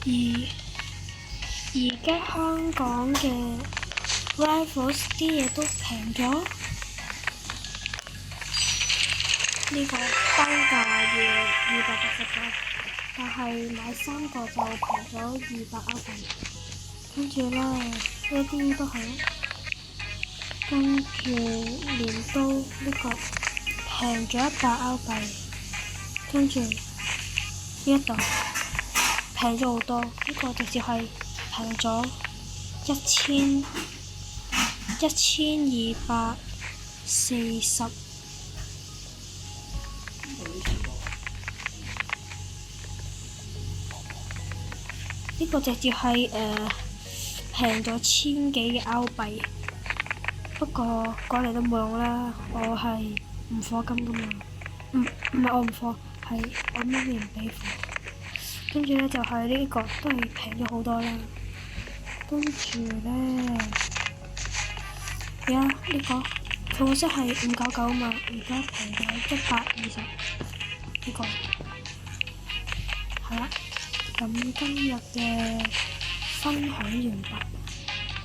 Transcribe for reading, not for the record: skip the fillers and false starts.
而家香港嘅 Rivals 啲嘢都平咗，呢個單價要289，但係買3個就平咗200歐幣。跟住咧，呢啲都係，跟住鐮刀呢個平咗100歐幣，跟住呢度平咗好多，呢個直接係平咗1240。呢個直接係平咗1000幾嘅歐幣，不過講嚟都冇用啦，我係唔課金噶嘛，唔係我唔課，係我媽咪唔俾貨。跟住咧就係呢個都係平咗好多啦，跟住咧而家呢個套式係599嘛，而家平咗120，呢個係啦。咁今日嘅分享完畢。